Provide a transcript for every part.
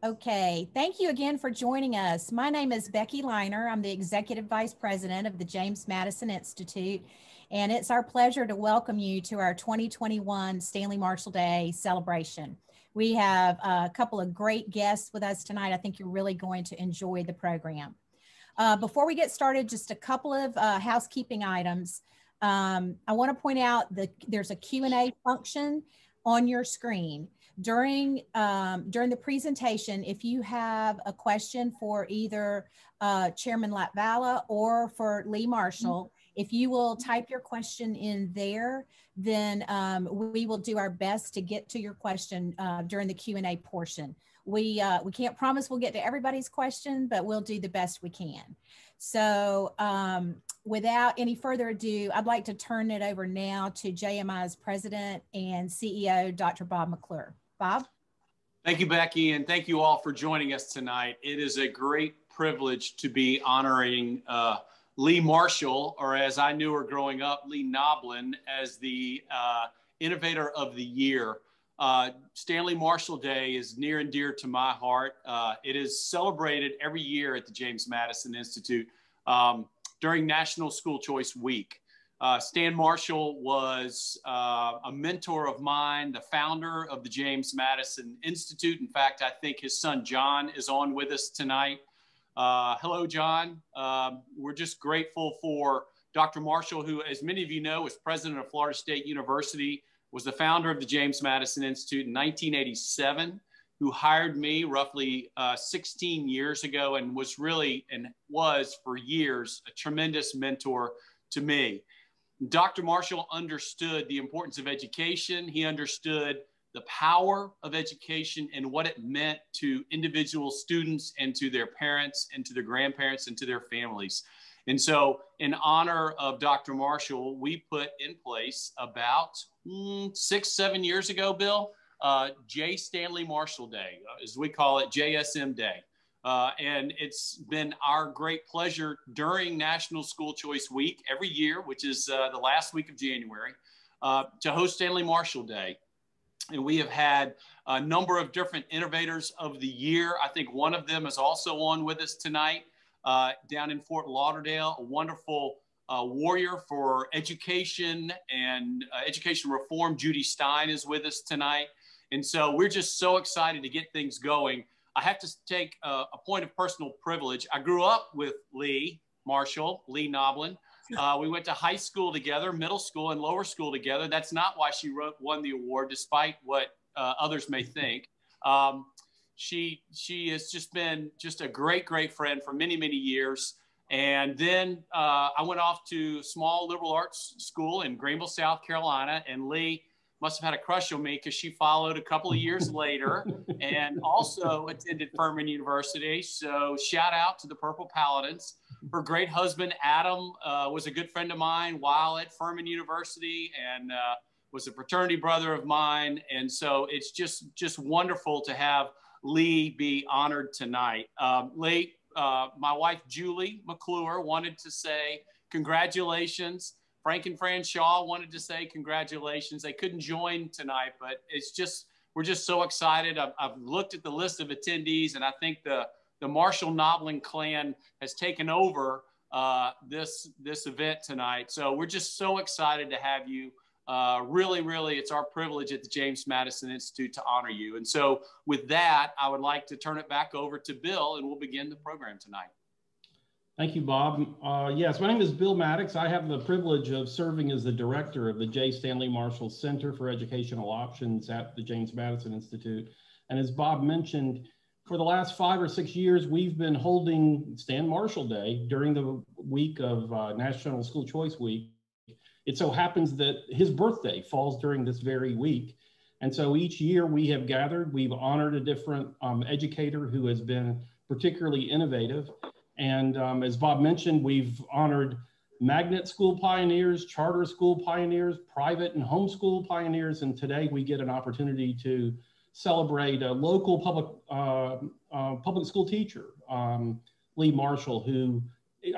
Okay, thank you again for joining us. My name is Becky Liner. I'm the Executive Vice President of the James Madison Institute, and it's our pleasure to welcome you to our 2021 Stanley Marshall Day Celebration. We have a couple of great guests with us tonight. I think you're really going to enjoy the program. Before we get started, just a couple of housekeeping items. I want to point out that there's a Q&A function on your screen. During the presentation, if you have a question for either Chairman Latvala or for Lea Marshall, if you will type your question in there, then we will do our best to get to your question during the Q&A portion. We can't promise we'll get to everybody's question, but we'll do the best we can. So without any further ado, I'd like to turn it over now to JMI's President and CEO, Dr. Bob McClure. Bob? Thank you, Becky, and thank you all for joining us tonight. It is a great privilege to be honoring Lea Marshall, or as I knew her growing up, Lea Noblin, as the Innovator of the Year. Stanley Marshall Day is near and dear to my heart. It is celebrated every year at the James Madison Institute during National School Choice Week. Stan Marshall was a mentor of mine, the founder of the James Madison Institute. In fact, I think his son John is on with us tonight. Hello, John. We're just grateful for Dr. Marshall, who, as many of you know, is president of Florida State University, was the founder of the James Madison Institute in 1987, who hired me roughly 16 years ago and was really, and was for years, a tremendous mentor to me. Dr. Marshall understood the importance of education. He understood the power of education and what it meant to individual students and to their parents and to their grandparents and to their families. And so in honor of Dr. Marshall, we put in place about 6-7 years ago, Bill, J. Stanley Marshall Day, as we call it, JSM Day. And it's been our great pleasure during National School Choice Week every year, which is the last week of January, to host Stanley Marshall Day. And we have had a number of different innovators of the year. I think one of them is also on with us tonight down in Fort Lauderdale, a wonderful warrior for education and education reform. Judy Stein is with us tonight. And so we're just so excited to get things going. I have to take a point of personal privilege. I grew up with Lea Marshall, Lea Noblin. We went to high school together, middle school and lower school together. That's not why she won the award, despite what others may think. She has just been just a great, great friend for many, many years. And then I went off to small liberal arts school in Greenville, South Carolina, and Lea must have had a crush on me because she followed a couple of years later and also attended Furman University. So shout out to the Purple Paladins. Her great husband, Adam, was a good friend of mine while at Furman University and was a fraternity brother of mine. And so it's just wonderful to have Lea be honored tonight. Lea, my wife, Julie McClure, wanted to say congratulations. Frank and Fran Shaw wanted to say congratulations. They couldn't join tonight, but we're just so excited. I've looked at the list of attendees, and I think the Marshall Noblin clan has taken over this event tonight. So we're just so excited to have you. Really, really, it's our privilege at the James Madison Institute to honor you. And so with that, I would like to turn it back over to Bill, and we'll begin the program tonight. Thank you, Bob. Yes, my name is Bill Maddox. I have the privilege of serving as the director of the J. Stanley Marshall Center for Educational Options at the James Madison Institute. And as Bob mentioned, for the last 5 or 6 years, we've been holding Stan Marshall Day during the week of National School Choice Week. It so happens that his birthday falls during this very week. And so each year we have gathered, we've honored a different educator who has been particularly innovative. And as Bob mentioned, we've honored magnet school pioneers, charter school pioneers, private and homeschool pioneers. And today we get an opportunity to celebrate a local public school teacher, Lea Marshall, who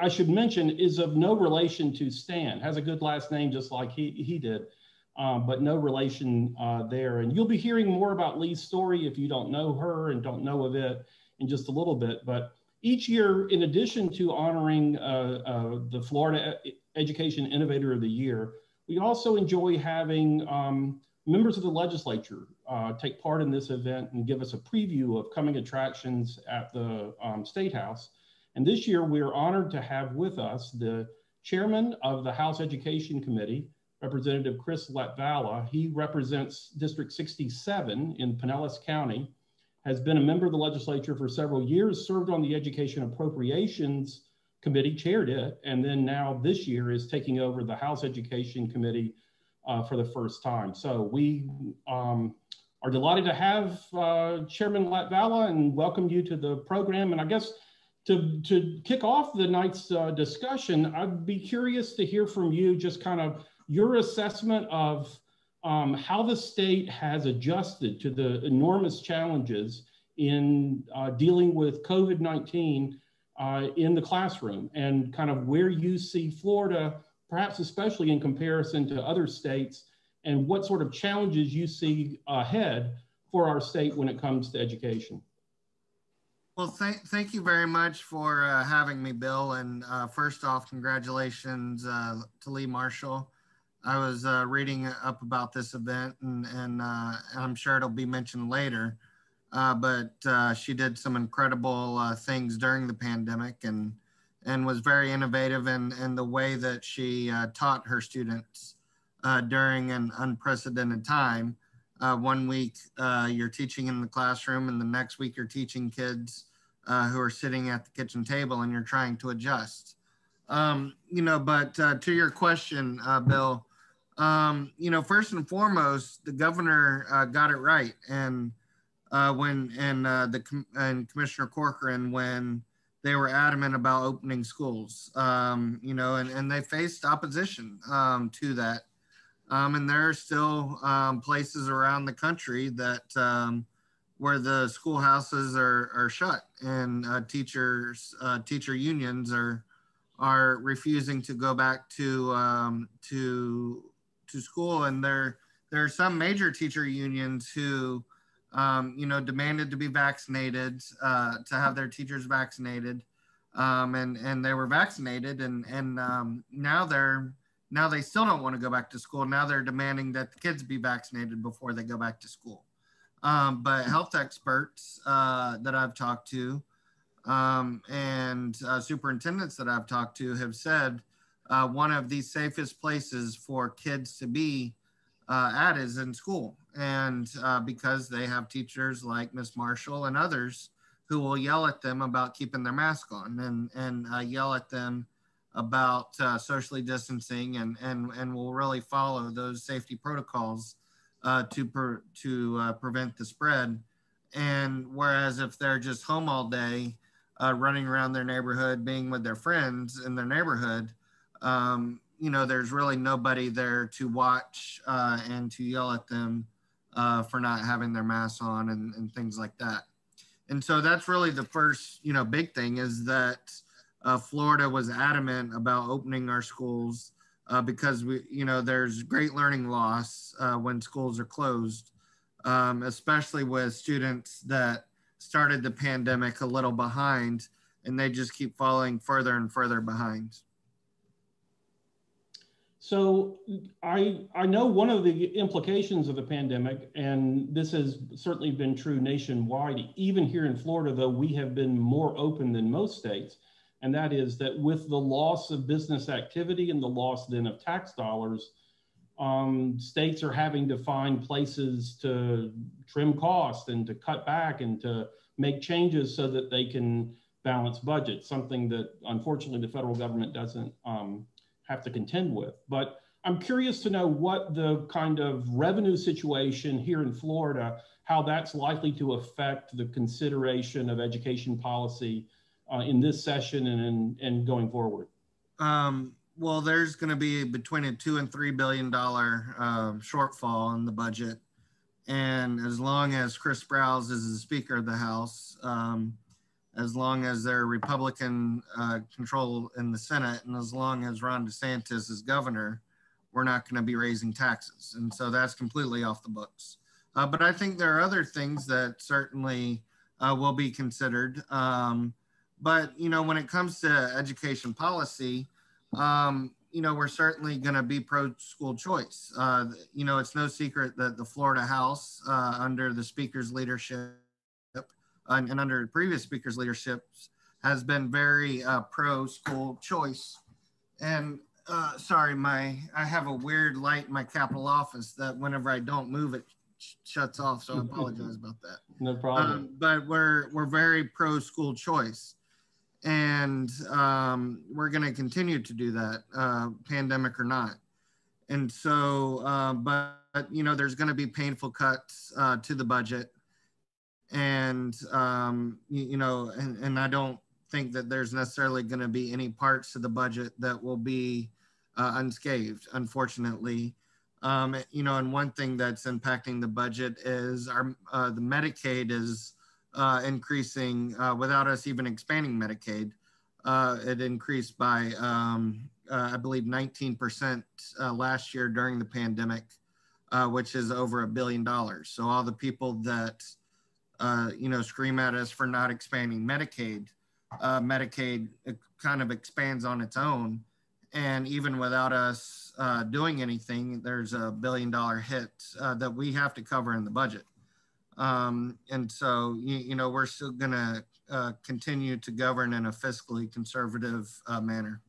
I should mention is of no relation to Stan, has a good last name just like he did. but no relation there. And you'll be hearing more about Lee's story if you don't know her and don't know of it in just a little bit. But each year, in addition to honoring the Florida Education Innovator of the Year, we also enjoy having members of the legislature take part in this event and give us a preview of coming attractions at the State House. And this year, we are honored to have with us the chairman of the House Education Committee, Representative Chris Latvala. He represents District 67 in Pinellas County, has been a member of the legislature for several years, served on the Education Appropriations Committee, chaired it, and then now this year is taking over the House Education Committee for the first time. So we are delighted to have Chairman Latvala and welcome you to the program. And I guess to kick off the night's discussion, I'd be curious to hear from you just kind of your assessment of how the state has adjusted to the enormous challenges in dealing with COVID-19 in the classroom, and kind of where you see Florida, perhaps especially in comparison to other states, and what sort of challenges you see ahead for our state when it comes to education. Well, thank you very much for having me, Bill. And first off, congratulations to Lea Marshall. I was reading up about this event, and I'm sure it'll be mentioned later, but she did some incredible things during the pandemic and was very innovative in the way that she taught her students during an unprecedented time. 1 week you're teaching in the classroom, and the next week you're teaching kids who are sitting at the kitchen table, and you're trying to adjust. But to your question, Bill, first and foremost, the governor got it right, and Commissioner Corcoran, when they were adamant about opening schools, and they faced opposition to that, and there are still places around the country that where the schoolhouses are shut, and teacher unions are refusing to go back to school. And there are some major teacher unions who, demanded to be vaccinated, to have their teachers vaccinated, and they were vaccinated, and now they still don't want to go back to school. Now they're demanding that the kids be vaccinated before they go back to school. But health experts that I've talked to and superintendents that I've talked to have said one of the safest places for kids to be at is in school. And because they have teachers like Miss Marshall and others who will yell at them about keeping their mask on, and yell at them about socially distancing, and will really follow those safety protocols to prevent the spread. And whereas if they're just home all day, running around their neighborhood, being with their friends in their neighborhood, there's really nobody there to watch and to yell at them for not having their masks on and things like that. And so that's really the first, big thing, is that Florida was adamant about opening our schools because there's great learning loss when schools are closed, especially with students that started the pandemic a little behind, and they just keep falling further and further behind. So I know one of the implications of the pandemic, and this has certainly been true nationwide, even here in Florida, though we have been more open than most states, and that is that with the loss of business activity and the loss then of tax dollars, states are having to find places to trim costs and to cut back and to make changes so that they can balance budgets, something that unfortunately the federal government doesn't have to contend with. But I'm curious to know what the kind of revenue situation here in Florida, how that's likely to affect the consideration of education policy in this session and going forward. Well, there's going to be between a $2 and $3 billion shortfall in the budget. And as long as Chris Sprowls is the Speaker of the House, as long as they're Republican control in the Senate, and as long as Ron DeSantis is governor, we're not going to be raising taxes. And so that's completely off the books. But I think there are other things that certainly will be considered. But, you know, when it comes to education policy, you know, we're certainly going to be pro-school choice. You know, it's no secret that the Florida House, under the Speaker's leadership and under previous Speaker's leadership, has been very pro-school choice. And sorry, I have a weird light in my Capitol office that whenever I don't move, it shuts off. So I apologize about that. No problem. But we're very pro-school choice. And we're going to continue to do that, pandemic or not. And so, but you know, there's going to be painful cuts to the budget. And, you know, and I don't think that there's necessarily going to be any parts of the budget that will be unscathed, unfortunately. You know, and one thing that's impacting the budget is the Medicaid is increasing without us even expanding Medicaid. It increased by, I believe, 19% last year during the pandemic, which is over $1 billion. So all the people that, you know, scream at us for not expanding Medicaid, Medicaid kind of expands on its own. And even without us doing anything, there's $1 billion hit that we have to cover in the budget. And so, you know, we're still going to continue to govern in a fiscally conservative manner.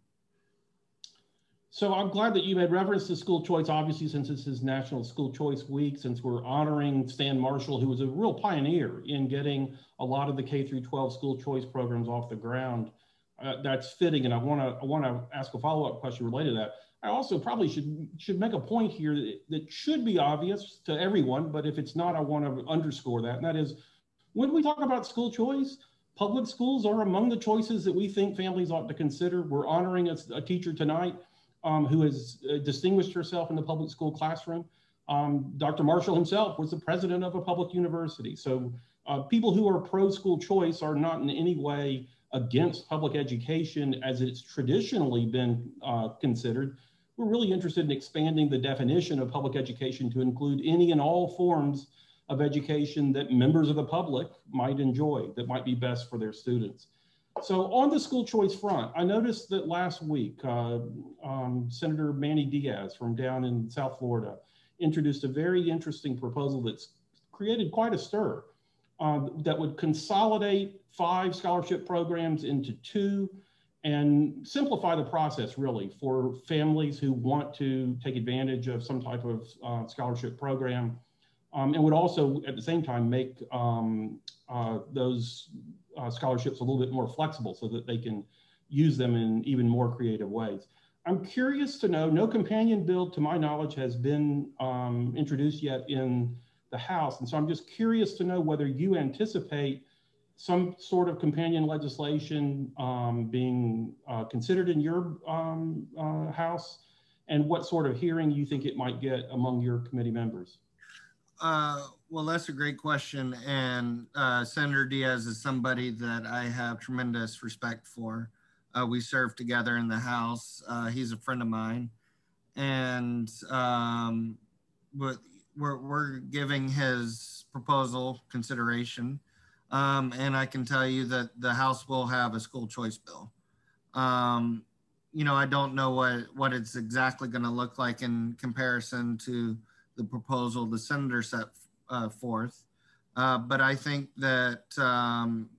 So I'm glad that you made reference to school choice, obviously, since this is National School Choice Week, since we're honoring Stan Marshall, who was a real pioneer in getting a lot of the K-12 school choice programs off the ground. That's fitting, and I want to ask a follow-up question related to that. I also probably should make a point here that should be obvious to everyone, but if it's not, I want to underscore that, and that is, when we talk about school choice, public schools are among the choices that we think families ought to consider. We're honoring a teacher tonight who has distinguished herself in the public school classroom. Dr. Marshall himself was the president of a public university. So people who are pro-school choice are not in any way against public education as it's traditionally been considered. We're really interested in expanding the definition of public education to include any and all forms of education that members of the public might enjoy, that might be best for their students. So on the school choice front, I noticed that last week, Senator Manny Diaz from down in South Florida introduced a very interesting proposal that's created quite a stir that would consolidate 5 scholarship programs into 2 and simplify the process really for families who want to take advantage of some type of scholarship program, and would also at the same time make those scholarships a little bit more flexible so that they can use them in even more creative ways. I'm curious to know, no companion bill to my knowledge has been introduced yet in the House. And so I'm just curious to know whether you anticipate some sort of companion legislation being considered in your House, and what sort of hearing you think it might get among your committee members. Well, that's a great question. And Senator Diaz is somebody that I have tremendous respect for. We served together in the House. He's a friend of mine. And but we're giving his proposal consideration. And I can tell you that the House will have a school choice bill. You know, I don't know what it's exactly going to look like in comparison to the proposal the senator set forth. But I think that,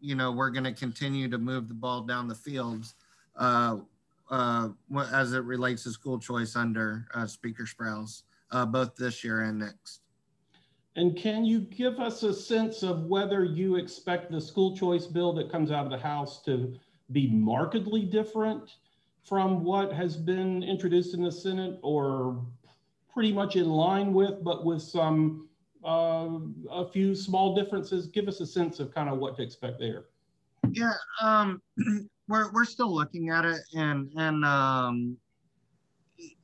you know, we're going to continue to move the ball down the field as it relates to school choice under Speaker Sprouse, both this year and next. And can you give us a sense of whether you expect the school choice bill that comes out of the House to be markedly different from what has been introduced in the Senate, or pretty much in line with, but with some a few small differences? Give us a sense of kind of what to expect there. Yeah, we're still looking at it, and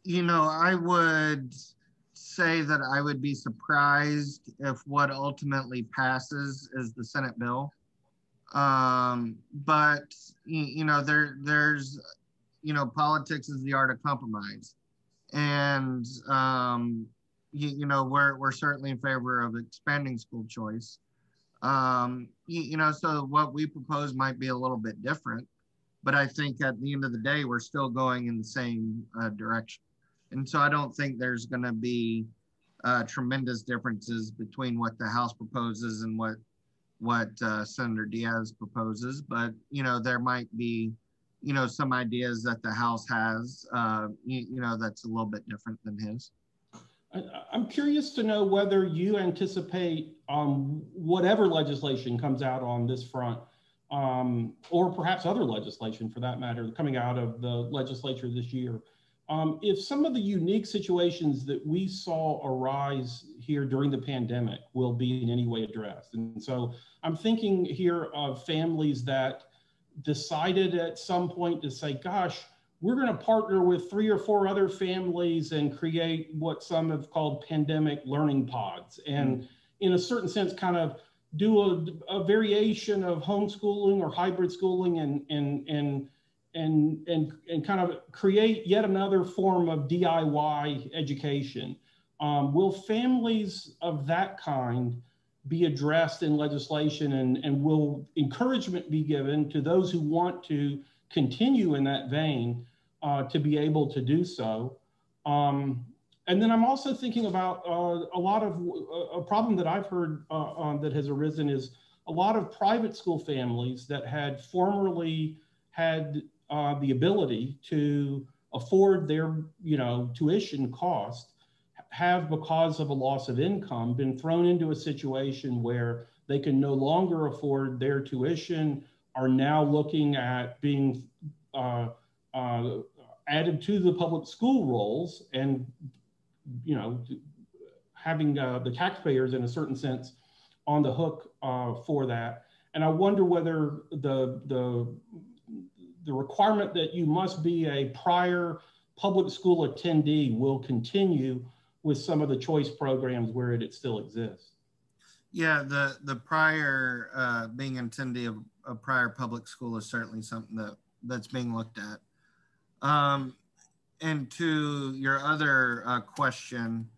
you know, I would say that I would be surprised if what ultimately passes is the Senate bill. But you know, there's, you know, politics is the art of compromise. And, you know, we're certainly in favor of expanding school choice. You know, so what we propose might be a little bit different, but I think at the end of the day, we're still going in the same direction. And so I don't think there's going to be tremendous differences between what the House proposes and what Senator Diaz proposes. But, you know, there might be, you know, some ideas that the House has, you know, that's a little bit different than his. I'm curious to know whether you anticipate whatever legislation comes out on this front, or perhaps other legislation for that matter, coming out of the legislature this year. If some of the unique situations that we saw arise here during the pandemic will be in any way addressed. And so I'm thinking here of families that decided at some point to say, gosh, we're going to partner with 3 or 4 other families and create what some have called pandemic learning pods. And in a certain sense, kind of do a variation of homeschooling or hybrid schooling and kind of create yet another form of DIY education. Will families of that kind be addressed in legislation, and will encouragement be given to those who want to continue in that vein to be able to do so? And then I'm also thinking about a lot of a problem that I've heard that has arisen is a lot of private school families that had formerly had the ability to afford their, you know, tuition cost have, because of a loss of income, been thrown into a situation where they can no longer afford their tuition, are now looking at being added to the public school rolls, and, you know, having the taxpayers in a certain sense on the hook for that. And I wonder whether the requirement that you must be a prior public school attendee will continue with some of the choice programs where it still exists. Yeah, the prior being an attendee of a prior public school is certainly something that's being looked at. And to your other question,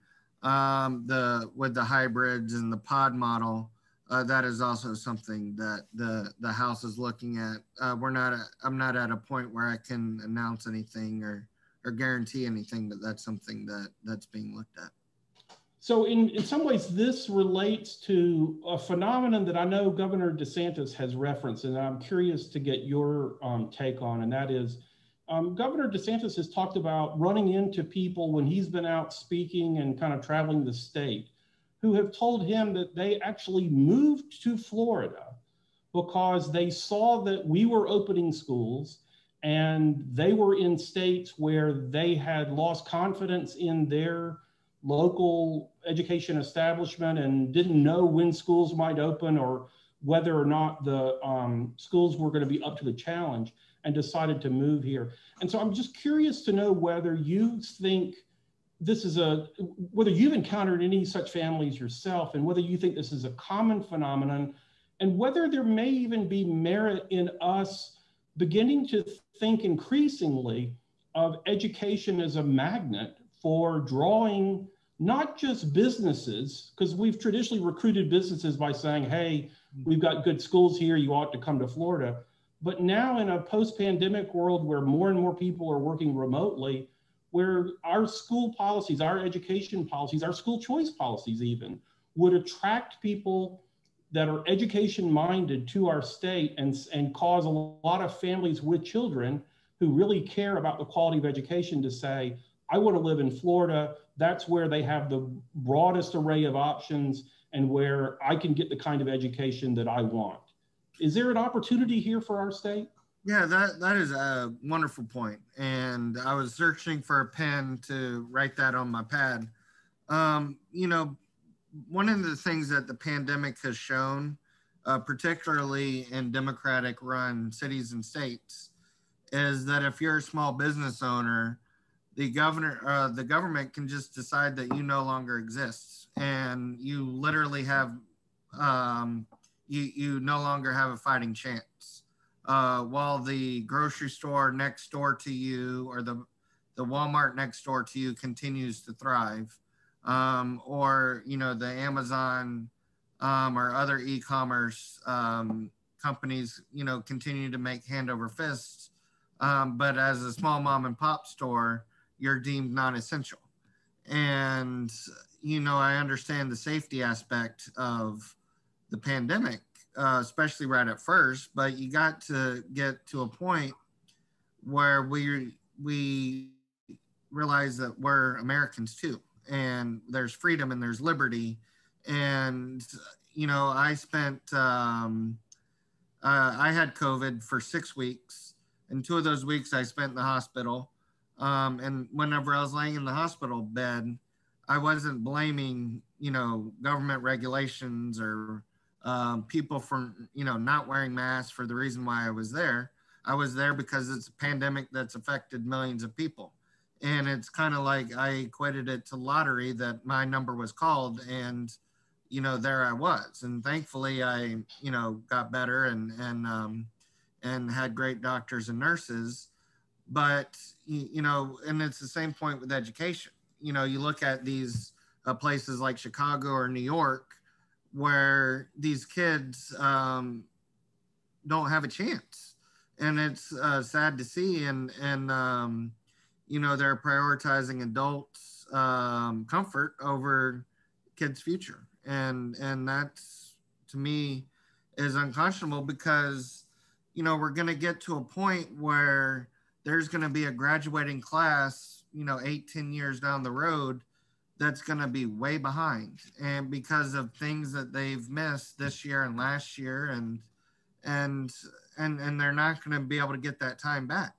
with the hybrids and the pod model, that is also something that the House is looking at. I'm not at a point where I can announce anything or guarantee anything, but that's something that's being looked at. So in some ways, this relates to a phenomenon that I know Governor DeSantis has referenced, and I'm curious to get your take on, and that is, Governor DeSantis has talked about running into people when he's been out speaking and kind of traveling the state who have told him that they actually moved to Florida because they saw that we were opening schools and they were in states where they had lost confidence in their local education establishment and didn't know when schools might open or whether or not the schools were going to be up to the challenge, and decided to move here. And so I'm just curious to know whether you think this is whether you've encountered any such families yourself, and whether you think this is a common phenomenon, and whether there may even be merit in us beginning to think increasingly of education as a magnet for drawing not just businesses, because we've traditionally recruited businesses by saying, hey, we've got good schools here, you ought to come to Florida. But now in a post-pandemic world where more and more people are working remotely, where our school policies, our education policies, our school choice policies even would attract people that are education minded to our state and cause a lot of families with children who really care about the quality of education to say, I want to live in Florida. That's where they have the broadest array of options and where I can get the kind of education that I want. Is there an opportunity here for our state? Yeah, that is a wonderful point. And I was searching for a pen to write that on my pad. You know, one of the things that the pandemic has shown, particularly in Democratic run cities and states, is that if you're a small business owner, the government can just decide that you no longer exist, and you literally have you no longer have a fighting chance. While the grocery store next door to you or the the Walmart next door to you continues to thrive, or, you know, the Amazon or other e-commerce companies, you know, continue to make hand over fists. But as a small mom and pop store, you're deemed non-essential. And, you know, I understand the safety aspect of the pandemic, especially right at first, but you got to get to a point where we realize that we're Americans too, and there's freedom and there's liberty. And, you know, I had COVID for 6 weeks, and 2 of those weeks I spent in the hospital. And whenever I was laying in the hospital bed, I wasn't blaming, you know, government regulations or people for, you know, not wearing masks for the reason why I was there. I was there because it's a pandemic that's affected millions of people. And it's kind of like I equated it to lottery that my number was called, and, you know, there I was. And thankfully I, you know, got better and had great doctors and nurses. But, you know, and it's the same point with education. You know, you look at these places like Chicago or New York, where these kids don't have a chance. And it's sad to see. And you know, they're prioritizing adults' comfort over kids' future. And that's, to me, is unconscionable, because, you know, we're going to get to a point where there's going to be a graduating class, you know, 8-10 years down the road, that's going to be way behind, and because of things that they've missed this year and last year, and they're not going to be able to get that time back,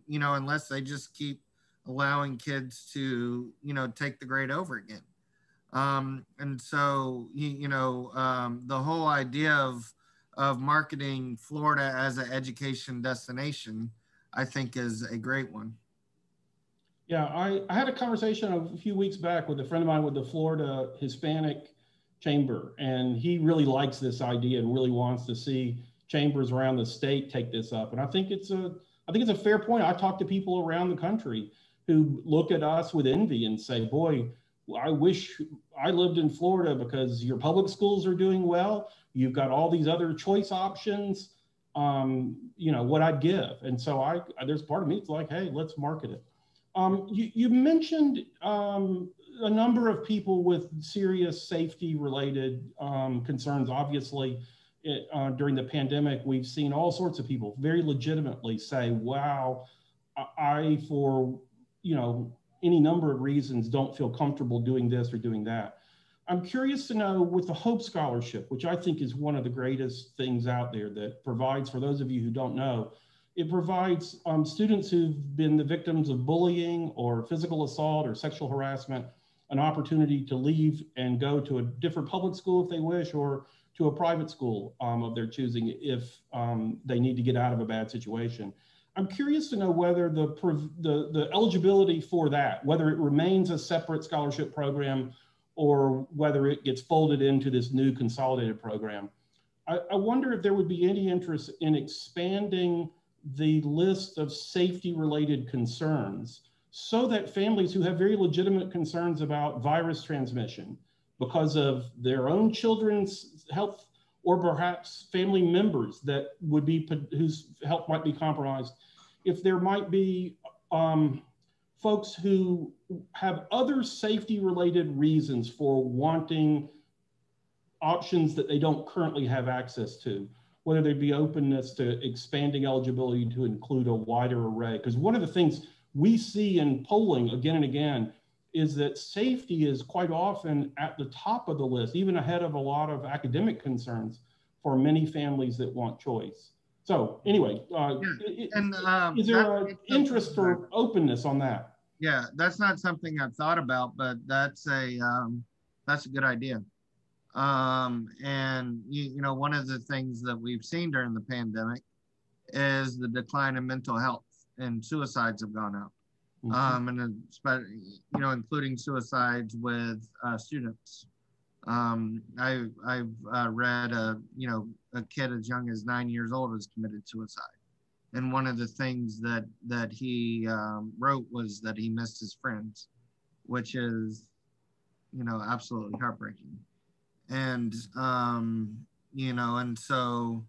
you know, unless they just keep allowing kids to, you know, take the grade over again. And so, you know, the whole idea of marketing Florida as an education destination, I think, is a great one. Yeah, I had a conversation a few weeks back with a friend of mine with the Florida Hispanic Chamber, and he really likes this idea and really wants to see chambers around the state take this up. And I think it's a fair point. I talk to people around the country who look at us with envy and say, boy, I wish I lived in Florida, because your public schools are doing well. You've got all these other choice options, you know, what I'd give. And so there's part of me, it's like, hey, let's market it. You mentioned a number of people with serious safety related concerns. Obviously, during the pandemic, we've seen all sorts of people very legitimately say, wow, I, for, you know, any number of reasons, don't feel comfortable doing this or doing that. I'm curious to know, with the Hope Scholarship, which I think is one of the greatest things out there that provides, for those of you who don't know, it provides students who've been the victims of bullying or physical assault or sexual harassment an opportunity to leave and go to a different public school if they wish, or to a private school of their choosing if they need to get out of a bad situation. I'm curious to know whether the eligibility for that, whether it remains a separate scholarship program or whether it gets folded into this new consolidated program. I wonder if there would be any interest in expanding the list of safety-related concerns so that families who have very legitimate concerns about virus transmission because of their own children's health, or perhaps family members that would be, whose health might be compromised, if there might be folks who have other safety-related reasons for wanting options that they don't currently have access to, whether there be openness to expanding eligibility to include a wider array. Because one of the things we see in polling again and again is that safety is quite often at the top of the list, even ahead of a lot of academic concerns for many families that want choice. So anyway, is there an interest for openness on that? Yeah, that's not something I've thought about, but that's a good idea. And you know, one of the things that we've seen during the pandemic is the decline in mental health, and suicides have gone up. And you know, including suicides with students. I've read you know, a kid as young as 9 years old has committed suicide. And one of the things that he wrote was that he missed his friends, which is, you know, absolutely heartbreaking. And, you know, and so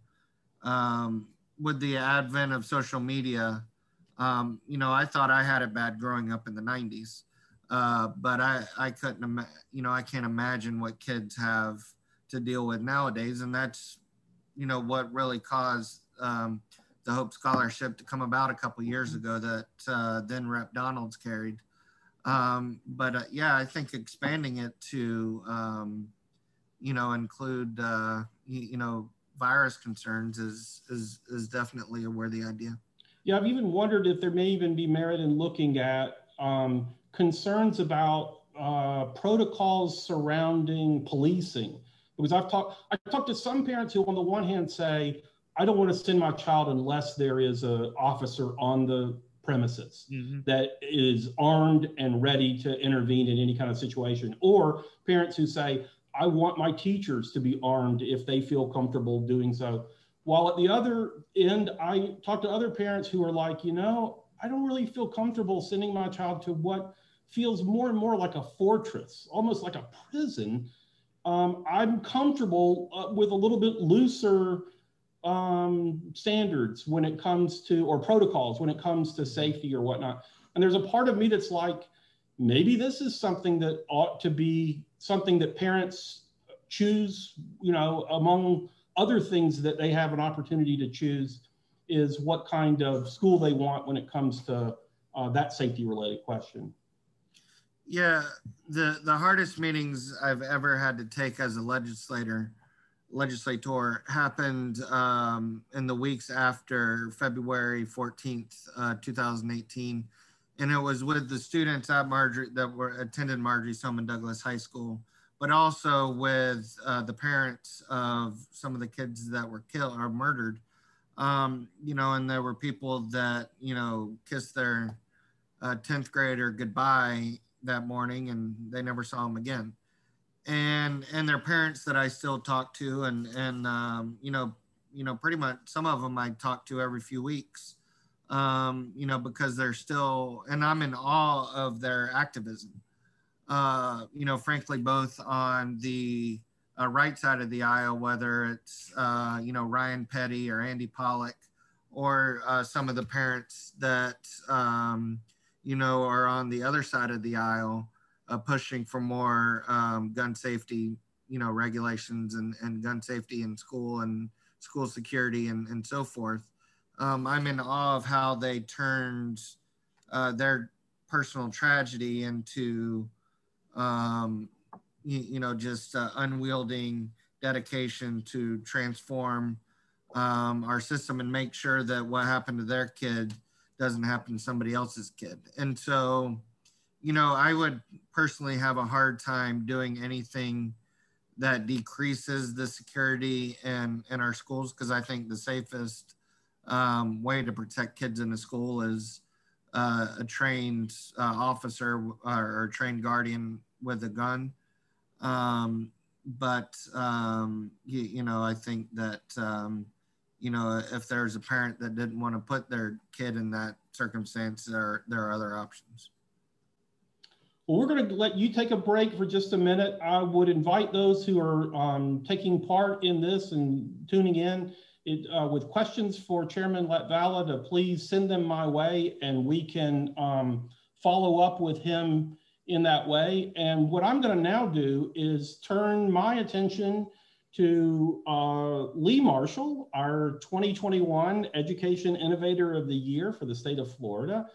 with the advent of social media, you know, I thought I had it bad growing up in the 90s, but I couldn't, you know, I can't imagine what kids have to deal with nowadays. And that's, you know, what really caused the Hope Scholarship to come about a couple years ago that then Rep. Donalds carried. Yeah, I think expanding it to, you know, include, you know, virus concerns is definitely a worthy idea. Yeah, I've even wondered if there may even be merit in looking at concerns about protocols surrounding policing. Because I talked to some parents who on the one hand say, I don't want to send my child unless there is an officer on the premises that is armed and ready to intervene in any kind of situation. Or parents who say, I want my teachers to be armed if they feel comfortable doing so. While at the other end, I talk to other parents who are like, you know, I don't really feel comfortable sending my child to what feels more and more like a fortress, almost like a prison. I'm comfortable with a little bit looser standards when it comes to, or protocols when it comes to safety or whatnot. And there's a part of me that's like, maybe this is something that ought to be something that parents choose, you know, among other things that they have an opportunity to choose, is what kind of school they want when it comes to that safety related question. Yeah, the hardest meetings I've ever had to take as a legislator happened in the weeks after February 14th, 2018. And it was with the students at attended Marjorie Stoneman Douglas High School, but also with the parents of some of the kids that were killed or murdered. You know, and there were people that, you know, kissed their 10th grader goodbye that morning and they never saw him again. And their parents that I still talk to, and you know, pretty much some of them I talk to every few weeks, you know, because they're still, and I'm in awe of their activism. You know, frankly, both on the right side of the aisle, whether it's you know, Ryan Petty or Andy Pollock, or some of the parents that you know, are on the other side of the aisle, pushing for more gun safety, you know, regulations and gun safety in school and school security and so forth. I'm in awe of how they turned their personal tragedy into, you know, just unwielding dedication to transform our system and make sure that what happened to their kid doesn't happen to somebody else's kid. And so, you know, I would personally have a hard time doing anything that decreases the security in our schools, because I think the safest way to protect kids in a school is a trained officer or a trained guardian with a gun. You know, I think that, you know, if there's a parent that didn't want to put their kid in that circumstance, there are other options. Well, we're going to let you take a break for just a minute. I would invite those who are taking part in this and tuning in with questions for Chairman Latvala to please send them my way, and we can follow up with him in that way. And what I'm going to now do is turn my attention to Lea Marshall, our 2021 Education Innovator of the Year for the state of Florida.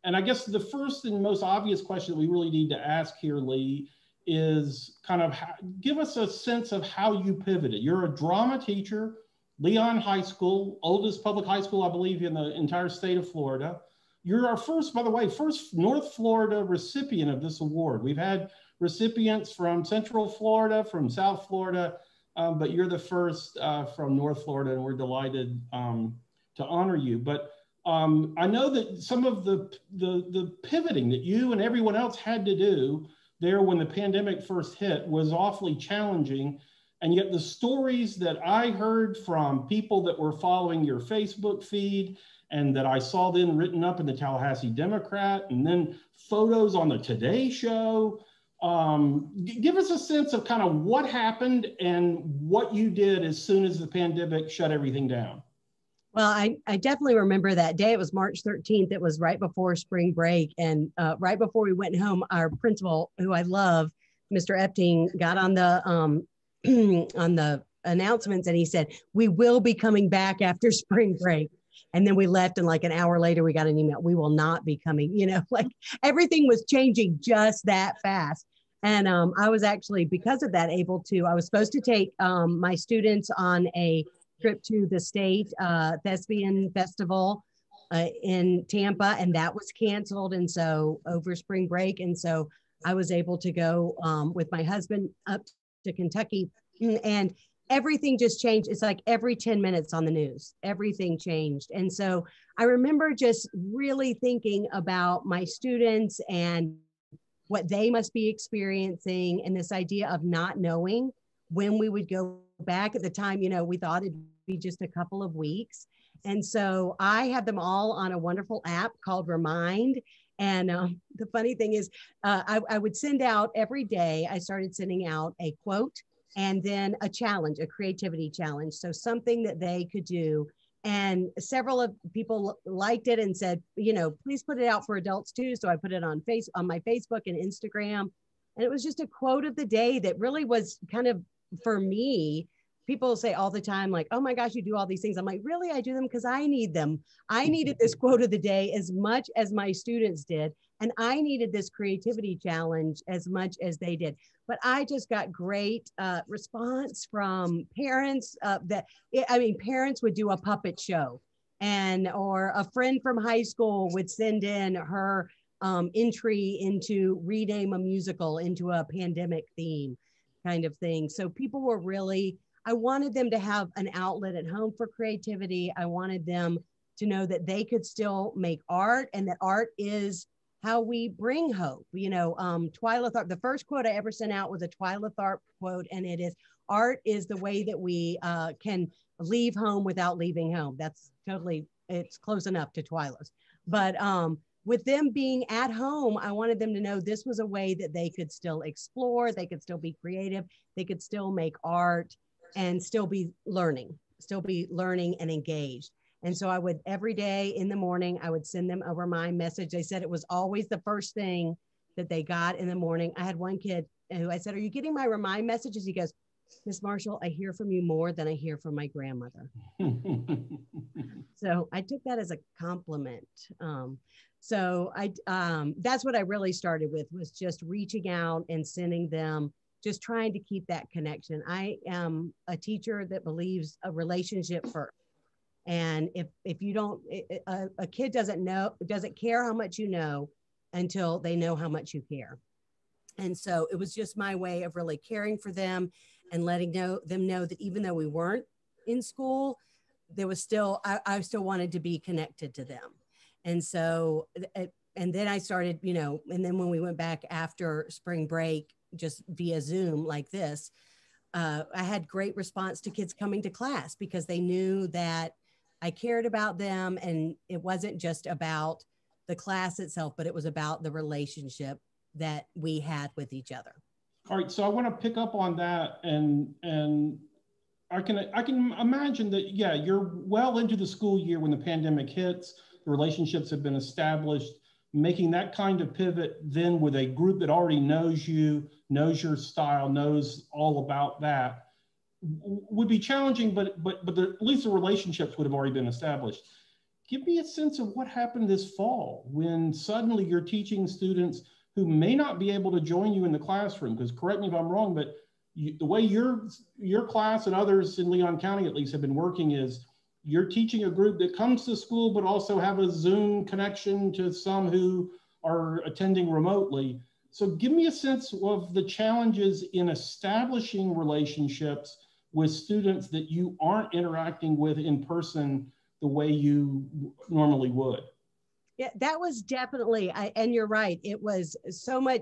And I guess the first and most obvious question that we really need to ask here, Lea, is kind of give us a sense of how you pivoted. You're a drama teacher, Leon High School, oldest public high school, I believe, in the entire state of Florida. You're our first, by the way, first North Florida recipient of this award. We've had recipients from Central Florida, from South Florida, but you're the first from North Florida, and we're delighted to honor you. But I know that some of the pivoting that you and everyone else had to do there when the pandemic first hit was awfully challenging. And yet the stories that I heard from people that were following your Facebook feed and that I saw then written up in the Tallahassee Democrat, and then photos on the Today Show. Give us a sense of kind of what happened and what you did as soon as the pandemic shut everything down. Well, I definitely remember that day. It was March 13th. It was right before spring break. And right before we went home, our principal, who I love, Mr. Epting, got on the on the announcements, and he said, "We will be coming back after spring break." And then we left, and like an hour later, we got an email, "We will not be coming." You know, like everything was changing just that fast. And I was actually, because of that, able to, I was supposed to take my students on a trip to the state thespian festival in Tampa, and that was canceled. And so over spring break. And so I was able to go with my husband up to Kentucky, and everything just changed. It's like every 10 minutes on the news, everything changed. And so I remember just really thinking about my students and what they must be experiencing, and this idea of not knowing when we would go back. At the time, you know, we thought it'd be just a couple of weeks. And so I had them all on a wonderful app called Remind. And the funny thing is, I would send out every day, I started sending out a quote and then a challenge, a creativity challenge. So something that they could do. And several of people liked it and said, you know, please put it out for adults too. So I put it on my Facebook and Instagram. And it was just a quote of the day that really was kind of, for me, people say all the time, like, "Oh my gosh, you do all these things." I'm like, really? I do them because I need them. I needed this quote of the day as much as my students did. And I needed this creativity challenge as much as they did. But I just got great response from parents parents would do a puppet show, or a friend from high school would send in her entry into rename a musical into a pandemic theme kind of thing. So people were really, I wanted them to have an outlet at home for creativity. I wanted them to know that they could still make art, and that art is how we bring hope. You know, Twyla Tharp, the first quote I ever sent out was a Twyla Tharp quote, and it is, "Art is the way that we can leave home without leaving home." That's totally, it's close enough to Twyla's. But with them being at home, I wanted them to know this was a way that they could still explore, they could still be creative, they could still make art, and still be learning and engaged. And so I would, every day in the morning, I would send them a remind message. They said it was always the first thing that they got in the morning. I had one kid who I said, "Are you getting my remind messages?" He goes, "Miss Marshall, I hear from you more than I hear from my grandmother." So I took that as a compliment. So that's what I really started with, was just reaching out and sending them, just trying to keep that connection. I am a teacher that believes a relationship first. And if you don't, a kid doesn't care how much you know until they know how much you care. And so it was just my way of really caring for them and letting them know that even though we weren't in school, there was still, I still wanted to be connected to them. And so, and then I started, you know, and then when we went back after spring break, just via Zoom like this, I had great response to kids coming to class because they knew that I cared about them, and it wasn't just about the class itself, but it was about the relationship that we had with each other. All right, so I want to pick up on that, and I can imagine that, yeah, you're well into the school year when the pandemic hits, the relationships have been established, making that kind of pivot then with a group that already knows you, knows your style, knows all about that, would be challenging, but at least the relationships would have already been established. Give me a sense of what happened this fall when suddenly you're teaching students who may not be able to join you in the classroom, because correct me if I'm wrong, but the way your class and others in Leon County at least have been working is you're teaching a group that comes to school, but also have a Zoom connection to some who are attending remotely. So give me a sense of the challenges in establishing relationships with students that you aren't interacting with in person the way you normally would. Yeah, that was definitely, and you're right, it was so much,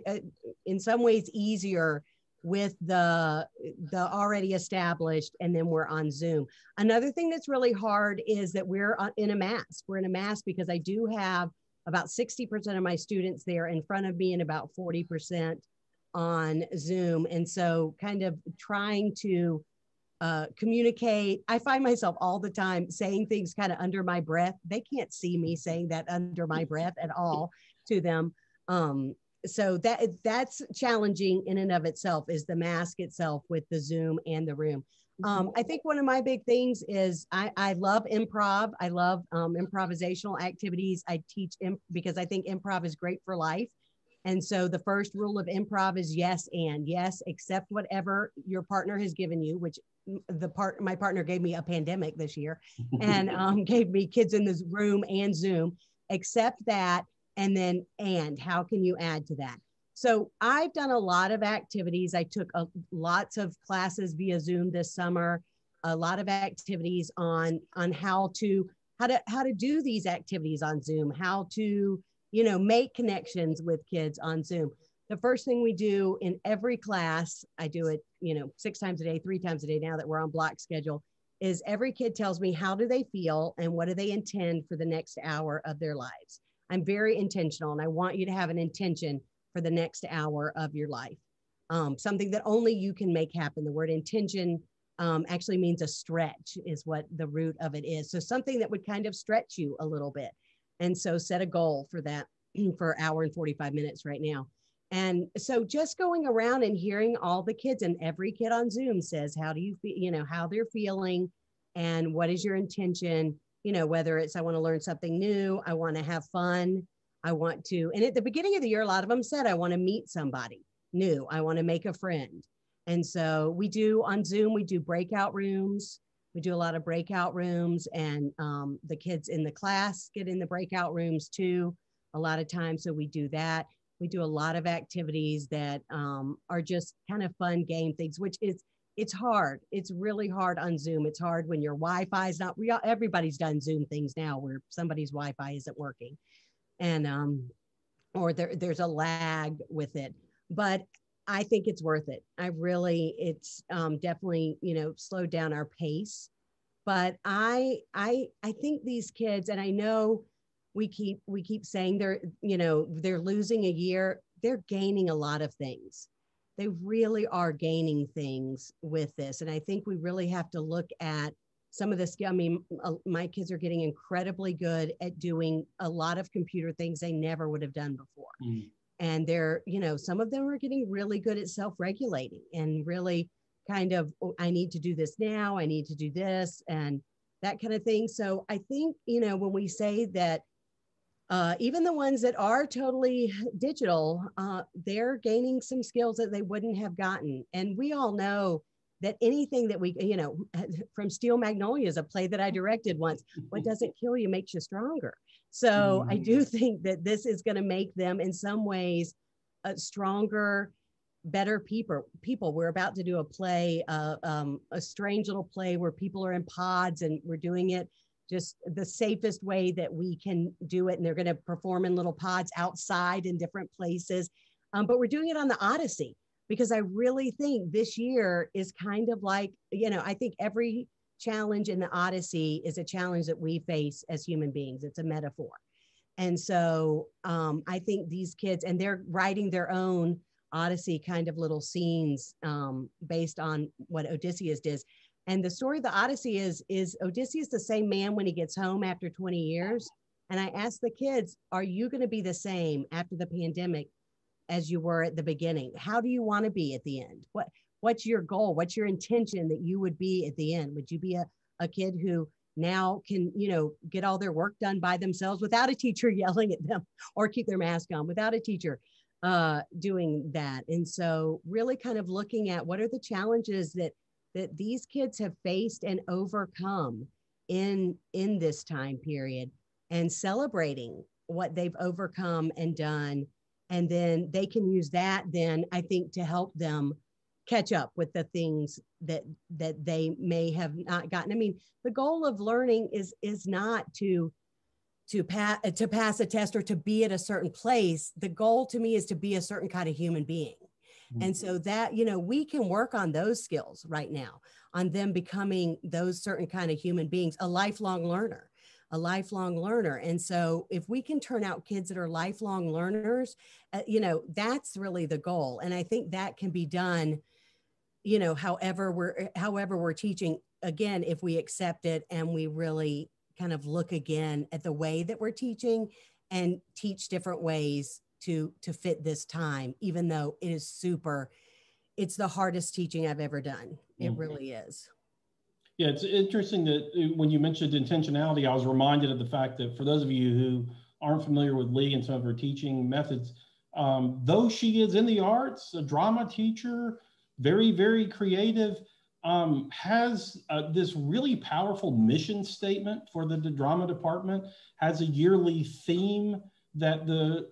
in some ways easier with the already established, and then we're on Zoom. Another thing that's really hard is that we're in a mask. We're in a mask because I do have about 60% of my students there in front of me and about 40% on Zoom. And so kind of trying to communicate. I find myself all the time saying things kind of under my breath. They can't see me saying that under my breath at all to them. So that's challenging in and of itself, is the mask itself with the Zoom and the room. I think one of my big things is I love improv. I love improvisational activities. I teach because I think improv is great for life. And so the first rule of improv is yes, and yes, accept whatever your partner has given you, which my partner gave me a pandemic this year and gave me kids in this room and Zoom. Accept that. And then, and how can you add to that? So I've done a lot of activities. I took lots of classes via Zoom this summer, a lot of activities on how to do these activities on Zoom, how to, make connections with kids on Zoom. The first thing we do in every class, I do it, 6 times a day, 3 times a day now that we're on block schedule, is every kid tells me how do they feel and what do they intend for the next hour of their lives. I'm very intentional, and I want you to have an intention for the next hour of your life. Something that only you can make happen. The word intention actually means a stretch is what the root of it is. So something that would kind of stretch you a little bit. And so set a goal for that for an hour and 45 minutes right now. And so just going around and hearing all the kids, and every kid on Zoom says, how do you feel, how they're feeling and what is your intention? Whether it's, I want to learn something new, I want to have fun, I want to, and at the beginning of the year, a lot of them said, I want to meet somebody new, I want to make a friend. And so we do on Zoom, we do breakout rooms. We do a lot of breakout rooms, and the kids in the class get in the breakout rooms too, a lot of times. So we do that. We do a lot of activities that are just kind of fun game things, which is, it's hard. It's really hard on Zoom. It's hard when your Wi-Fi is not real. Everybody's done Zoom things now where somebody's Wi-Fi isn't working, and or there's a lag with it. But I think it's worth it. It's definitely slowed down our pace. But I think these kids, and I know we keep saying they're losing a year. They're gaining a lot of things. They really are gaining things with this. And I think we really have to look at some of the skill. I mean, my kids are getting incredibly good at doing a lot of computer things they never would have done before. And they're, some of them are getting really good at self-regulating and really kind of, I need to do this now, I need to do this, and that kind of thing. So I think, when we say that, even the ones that are totally digital, they're gaining some skills that they wouldn't have gotten. And we all know that anything that we, from Steel Magnolias, a play that I directed once, what doesn't kill you makes you stronger. So I do think that this is going to make them in some ways stronger, better people. We're about to do a play, a strange little play where people are in pods, and we're doing it just the safest way that we can do it. And they're going to perform in little pods outside in different places. But we're doing it on the Odyssey, because I really think this year is kind of like, I think every challenge in the Odyssey is a challenge that we face as human beings. It's a metaphor. And so I think these kids, and they're writing their own Odyssey kind of little scenes based on what Odysseus did. And the story of the Odyssey is Odysseus the same man when he gets home after 20 years? And I asked the kids, are you going to be the same after the pandemic as you were at the beginning? How do you want to be at the end? What's your goal? What's your intention that you would be at the end? Would you be a kid who now can, get all their work done by themselves without a teacher yelling at them, or keep their mask on without a teacher doing that? And so really kind of looking at what are the challenges that these kids have faced and overcome in this time period, and celebrating what they've overcome and done. And then they can use that then, I think, to help them catch up with the things that they may have not gotten. I mean, the goal of learning is not to pass a test or to be at a certain place. The goal to me is to be a certain kind of human being. And so that, you know, we can work on those skills right now, on them becoming those certain kind of human beings, a lifelong learner. And so if we can turn out kids that are lifelong learners, you know, that's really the goal. And I think that can be done, you know, however we're teaching, again, if we accept it and we really kind of look again at the way that we're teaching and teach different ways to fit this time, even though it is it's the hardest teaching I've ever done. It really is. Yeah, it's interesting that when you mentioned intentionality, I was reminded of the fact that for those of you who aren't familiar with Lea and some of her teaching methods, though she is in the arts, a drama teacher, very, very creative, has this really powerful mission statement for the drama department, has a yearly theme that the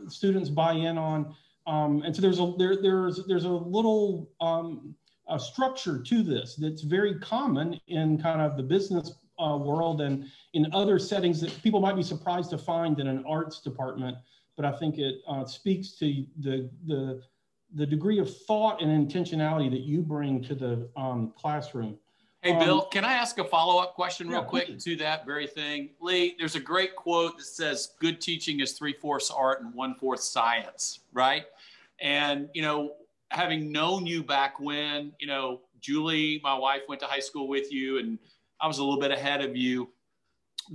students buy in on. And so there's a little a structure to this that's very common in kind of the business world and in other settings that people might be surprised to find in an arts department. But I think it speaks to the degree of thought and intentionality that you bring to the classroom. Hey, Bill, can I ask a follow-up question real quick to that very thing? Lea, there's a great quote that says, good teaching is 3/4 art and 1/4 science, right? And, you know, having known you back when, you know, Julie, my wife, went to high school with you, and I was a little bit ahead of you.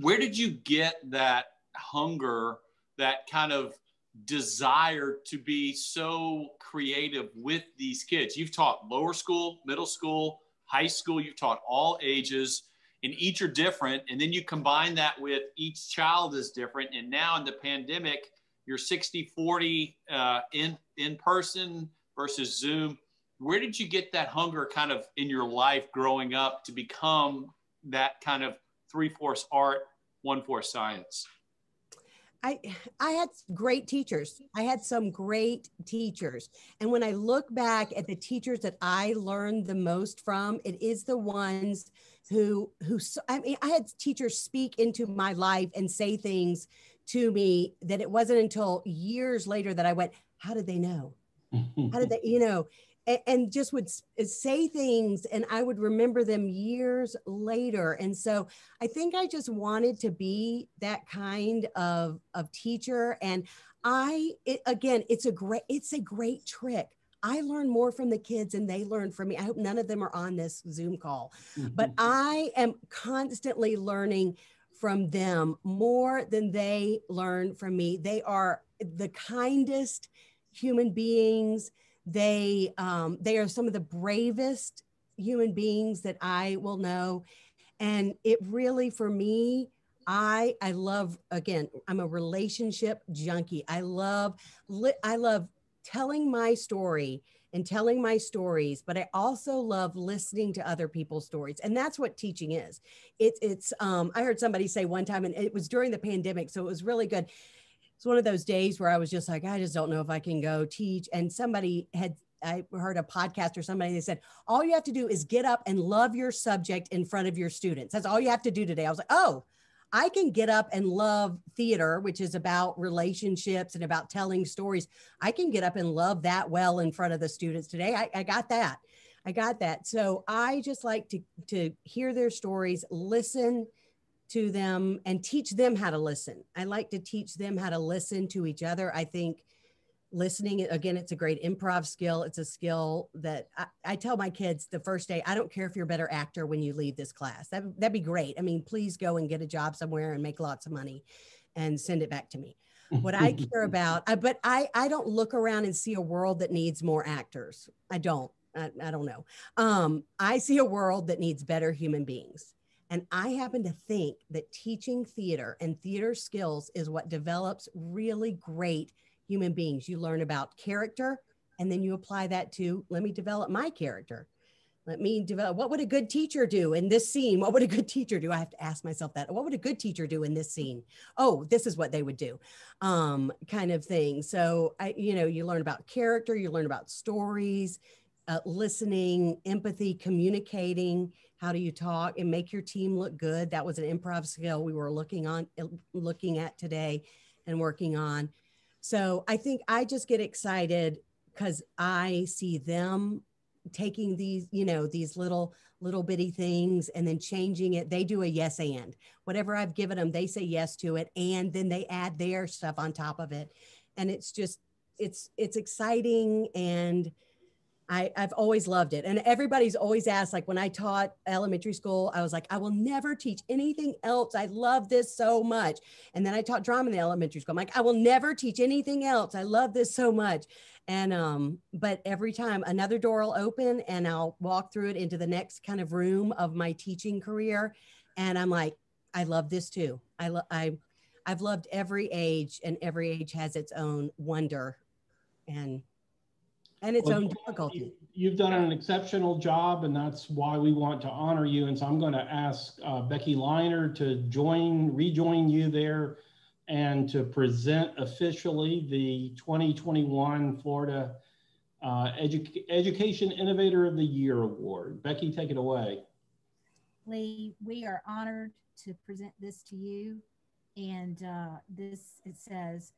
Where did you get that hunger, that kind of desire to be so creative with these kids? You've taught lower school, middle school, high school, you've taught all ages, and each are different. And then you combine that with each child is different. And now in the pandemic, you're 60-40 in person versus Zoom. Where did you get that hunger kind of in your life growing up to become that kind of 3/4 art, 1/4 science? I had great teachers. I had some great teachers. And when I look back at the teachers that I learned the most from, it is the ones who I mean, I had teachers speak into my life and say things to me that it wasn't until years later that I went, how did they know? How did they, you know, and just would say things and I would remember them years later. And so I think I just wanted to be that kind of teacher. And again, it's a great trick. I learn more from the kids than they learn from me. I hope none of them are on this Zoom call, but I am constantly learning from them more than they learn from me. They are the kindest human beings. They are some of the bravest human beings that I will know. And it really, for me, I love, again, I'm a relationship junkie. I love telling my story and telling my stories, but I also love listening to other people's stories. And that's what teaching is. I heard somebody say one time, and it was during the pandemic, so it was really good. It's one of those days where I was just like, I just don't know if I can go teach. And I heard a podcast or somebody that said, all you have to do is get up and love your subject in front of your students. That's all you have to do today. I was like, oh, I can get up and love theater, which is about relationships and about telling stories. I can get up and love that well in front of the students today. I got that. I got that. So I just like to hear their stories, listen to them, and teach them how to listen. I like to teach them how to listen to each other. I think listening, again, it's a great improv skill. It's a skill that I tell my kids the first day, I don't care if you're a better actor when you leave this class. That'd be great. I mean, please go and get a job somewhere and make lots of money and send it back to me. What I care about, but I don't look around and see a world that needs more actors. I don't know. I see a world that needs better human beings. And I happen to think that teaching theater and theater skills is what develops really great human beings. You learn about character, and then you apply that to, let me develop my character. Let me develop, what would a good teacher do in this scene? What would a good teacher do? I have to ask myself that. What would a good teacher do in this scene? Oh, this is what they would do, kind of thing. So, you learn about character, you learn about stories, listening, empathy, communicating. How do you talk and make your team look good? That was an improv skill we were looking at today and working on. So I think I just get excited because I see them taking these, you know, these little bitty things and then changing it. They do a yes and. Whatever I've given them, they say yes to it, and then they add their stuff on top of it. And it's just, it's exciting, and I've always loved it. And everybody's always asked, like when I taught elementary school, I was like, I will never teach anything else. I love this so much. And then I taught drama in the elementary school. I'm like, I will never teach anything else. I love this so much. And, but every time another door will open and I'll walk through it into the next kind of room of my teaching career. And I'm like, I love this too. I've loved every age, and every age has its own wonder and its own difficulty. You've done an exceptional job, and that's why we want to honor you. And so I'm going to ask Becky Leiner to rejoin you there and to present officially the 2021 Florida Education Innovator of the Year Award. Becky, take it away. Lea, we are honored to present this to you. And it says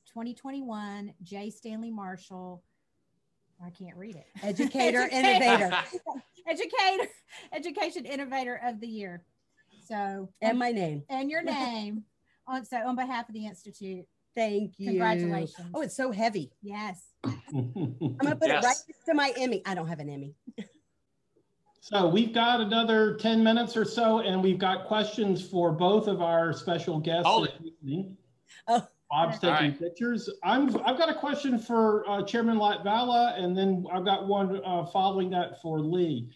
2021 J. Stanley Marshall, I can't read it. Educator, Innovator. Education Innovator of the Year. So, and my name. And your name. On behalf of the Institute. Thank you. Congratulations. Oh, it's so heavy. Yes. I'm going to put it right next to my Emmy. I don't have an Emmy. So we've got another 10 minutes or so, and we've got questions for both of our special guests. Hold it. Oh. Bob's taking pictures. I've got a question for Chairman Latvala, and then I've got one following that for Lea.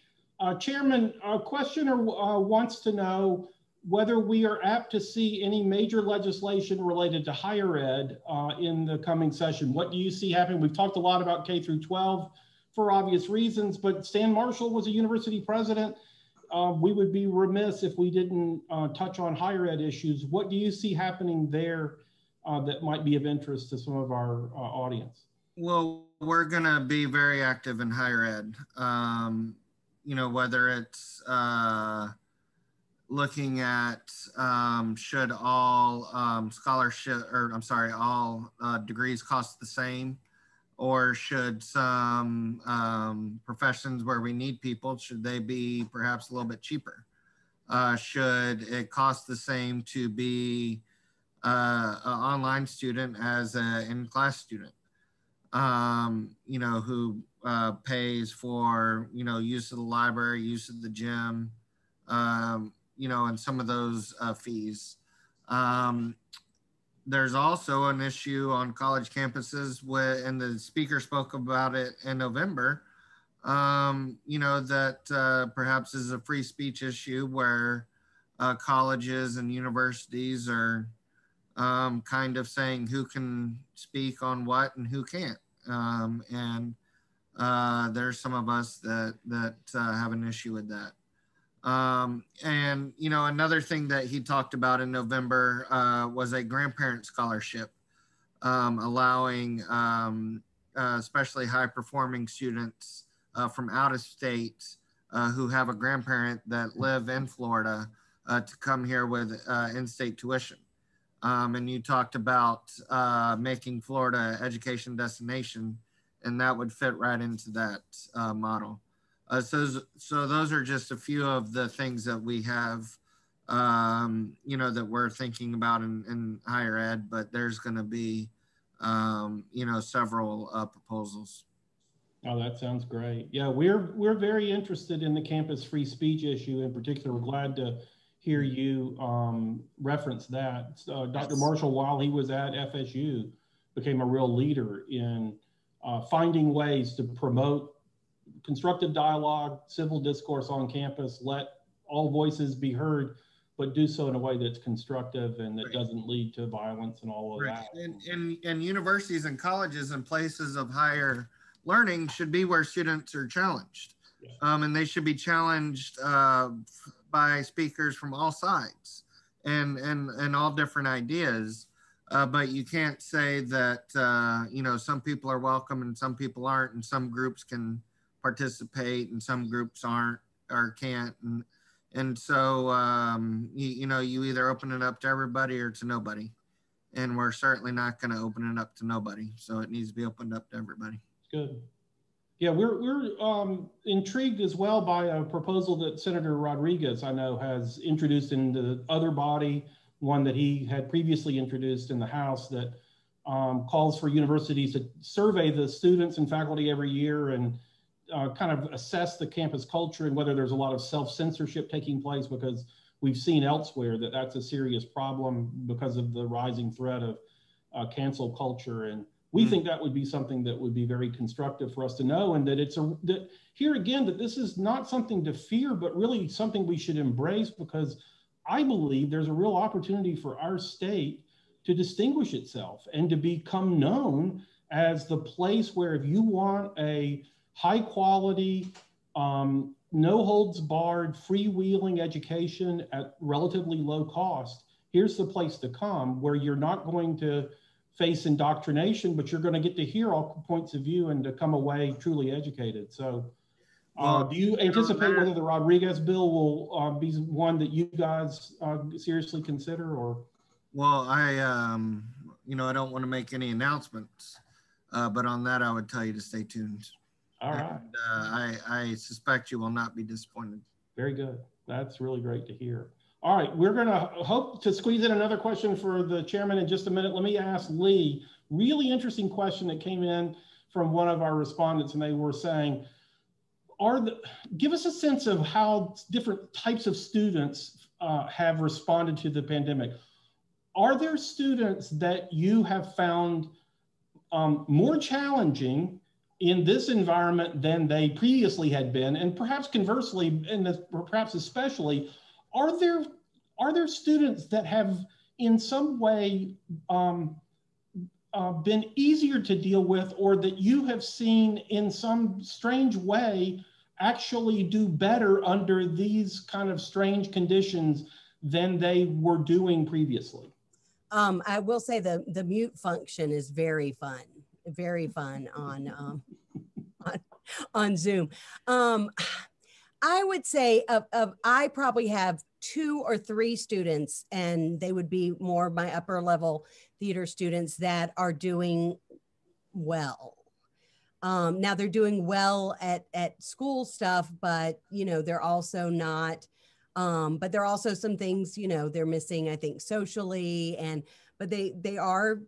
Chairman, a questioner wants to know whether we are apt to see any major legislation related to higher ed in the coming session. What do you see happening? We've talked a lot about K through 12 for obvious reasons, but Stan Marshall was a university president. We would be remiss if we didn't touch on higher ed issues. What do you see happening there that might be of interest to some of our audience? Well, we're going to be very active in higher ed. You know, whether it's looking at should all all degrees cost the same, or should some professions where we need people, should they be perhaps a little bit cheaper? Should it cost the same to be an online student as an in-class student, you know, who pays for, you know, use of the library, use of the gym, you know, and some of those fees. There's also an issue on college campuses and the speaker spoke about it in November, you know, that perhaps is a free speech issue where colleges and universities are kind of saying who can speak on what and who can't. And there's some of us that have an issue with that. And, you know, another thing that he talked about in November was a grandparent scholarship, allowing especially high performing students from out of state who have a grandparent that live in Florida to come here with in-state tuition. And you talked about making Florida an education destination, and that would fit right into that model. So those are just a few of the things that we have, you know, that we're thinking about in higher ed, but there's going to be, you know, several proposals. Oh, that sounds great. Yeah, we're very interested in the campus free speech issue in particular. We're glad to hear you reference that. Dr. Marshall, while he was at FSU, became a real leader in finding ways to promote constructive dialogue, civil discourse on campus, let all voices be heard, but do so in a way that's constructive and that doesn't lead to violence and all of that. And universities and colleges and places of higher learning should be where students are challenged. Yeah. And they should be challenged by speakers from all sides and all different ideas. But you can't say that, you know, some people are welcome and some people aren't, and some groups can participate and some groups aren't or can't. And so, you know, you either open it up to everybody or to nobody. And we're certainly not going to open it up to nobody. So it needs to be opened up to everybody. Good. Yeah, we're intrigued as well by a proposal that Senator Rodriguez, I know, has introduced in the other body, one that he had previously introduced in the House, that calls for universities to survey the students and faculty every year and kind of assess the campus culture and whether there's a lot of self-censorship taking place, because we've seen elsewhere that that's a serious problem because of the rising threat of cancel culture. And we think that would be something that would be very constructive for us to know, and that that here again, that this is not something to fear, but really something we should embrace, because I believe there's a real opportunity for our state to distinguish itself and to become known as the place where, if you want a high quality, no holds barred, freewheeling education at relatively low cost, here's the place to come, where you're not going to face indoctrination, but you're going to get to hear all points of view and to come away truly educated. So do you anticipate whether the Rodriguez bill will be one that you guys seriously consider? Or? Well, I don't want to make any announcements, but on that, I would tell you to stay tuned. All right. And, I suspect you will not be disappointed. Very good. That's really great to hear. All right, we're going to hope to squeeze in another question for the chairman in just a minute. Let me ask Lea, really interesting question that came in from one of our respondents, and they were saying, give us a sense of how different types of students have responded to the pandemic. Are there students that you have found more challenging in this environment than they previously had been? And perhaps conversely, and perhaps especially, are there students that have in some way been easier to deal with, or that you have seen in some strange way actually do better under these kind of strange conditions than they were doing previously? I will say the mute function is very fun on Zoom. I would say I probably have 2 or 3 students, and they would be more my upper level theater students, that are doing well. Now they're doing well at school stuff, but they're also not, but there are also some things, they're missing, I think, socially, but they are,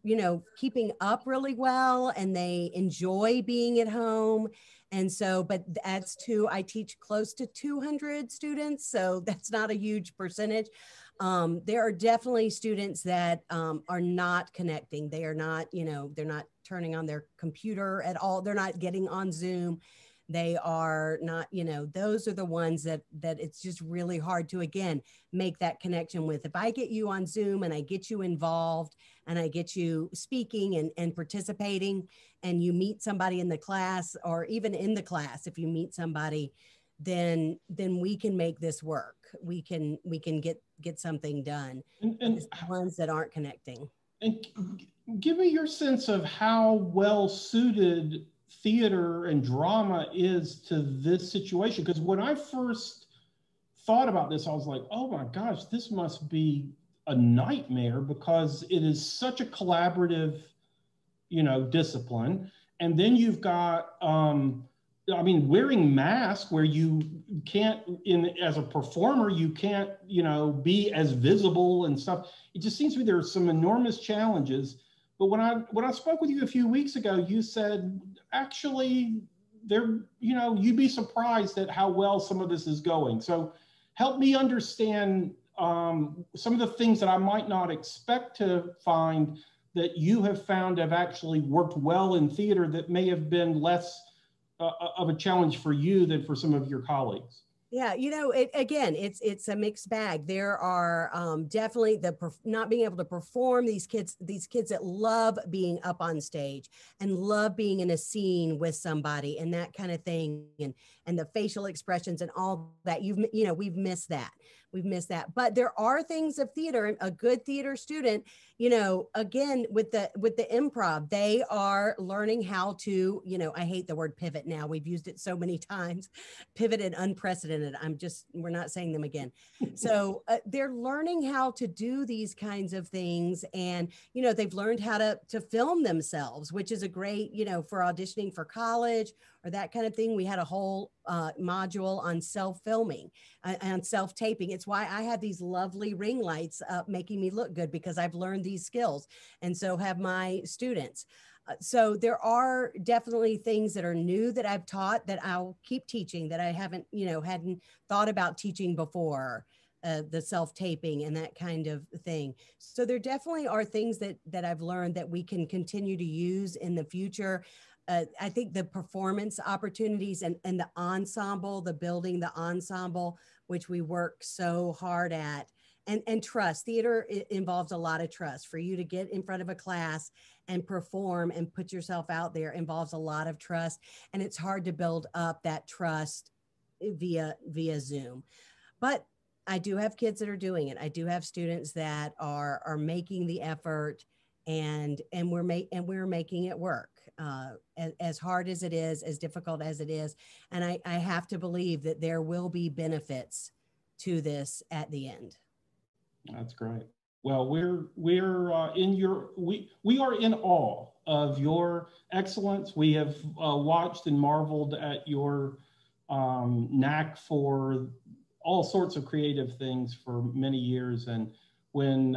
keeping up really well, and they enjoy being at home. And so, but I teach close to 200 students, so that's not a huge percentage. There are definitely students that are not connecting. They are not, they're not turning on their computer at all. They're not getting on Zoom. They are not, those are the ones that it's just really hard to, again, make that connection with. If I get you on Zoom and I get you involved and I get you speaking and participating, and you meet somebody in the class, or even in the class, if you meet somebody, then we can make this work. We can get something done. And it's the ones that aren't connecting. And give me your sense of how well suited theater and drama is to this situation. Because when I first thought about this, I was like, oh my gosh, this must be a nightmare, because it is such a collaborative, discipline. And then you've got, wearing masks where you can't, as a performer, you can't, be as visible and stuff. It just seems to me there are some enormous challenges. But when I spoke with you a few weeks ago, you said, actually, you'd be surprised at how well some of this is going. So help me understand some of the things that I might not expect to find that you have found have actually worked well in theater that may have been less of a challenge for you than for some of your colleagues. Yeah, it's a mixed bag. There are definitely not being able to perform. These kids that love being up on stage and love being in a scene with somebody and that kind of thing, and the facial expressions and all that. We've missed that. we've missed that. But there are things of theater. A good theater student, you know, again, with the improv, they are learning how to, you know, I hate the word pivot now. We've used it so many times. Pivot and unprecedented. We're not saying them again. So they're learning how to do these kinds of things. And, you know, they've learned how to film themselves, which is a great, you know, for auditioning for college or that kind of thing. We had a whole module on self-filming and self-taping. It's why I have these lovely ring lights making me look good, because I've learned these skills, and so have my students. So there are definitely things that are new that I've taught that I'll keep teaching that I haven't, you know, hadn't thought about teaching before, the self-taping and that kind of thing. So there definitely are things that I've learned that we can continue to use in the future. I think the performance opportunities and the ensemble, the building the ensemble, which we work so hard at, and trust. Theater involves a lot of trust. For you to get in front of a class and perform and put yourself out there involves a lot of trust. And it's hard to build up that trust via Zoom. But I do have kids that are doing it. I do have students that are making the effort, and we're making it work. As hard as it is, as difficult as it is. And I have to believe that there will be benefits to this at the end. That's great. Well, we are in awe of your excellence. We have watched and marveled at your knack for all sorts of creative things for many years. And when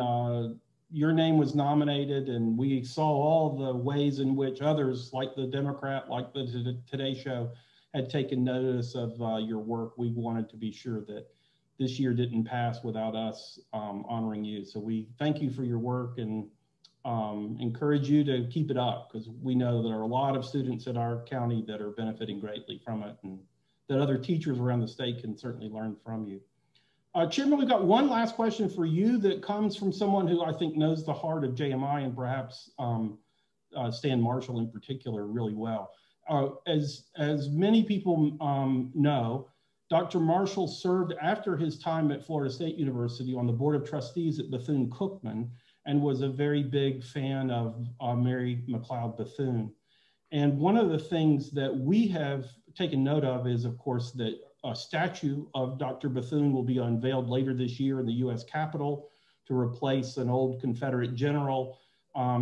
your name was nominated and we saw all the ways in which others, like the Democrat, like the Today Show, had taken notice of your work, we wanted to be sure that this year didn't pass without us honoring you. So we thank you for your work and encourage you to keep it up, because we know there are a lot of students at our county that are benefiting greatly from it, and that other teachers around the state can certainly learn from you. Chairman, we've got one last question for you that comes from someone who I think knows the heart of JMI and perhaps Stan Marshall in particular really well. As many people know, Dr. Marshall served after his time at Florida State University on the Board of Trustees at Bethune-Cookman and was a very big fan of Mary McLeod Bethune. And one of the things that we have taken note of is, of course, that a statue of Dr. Bethune will be unveiled later this year in the US Capitol to replace an old Confederate general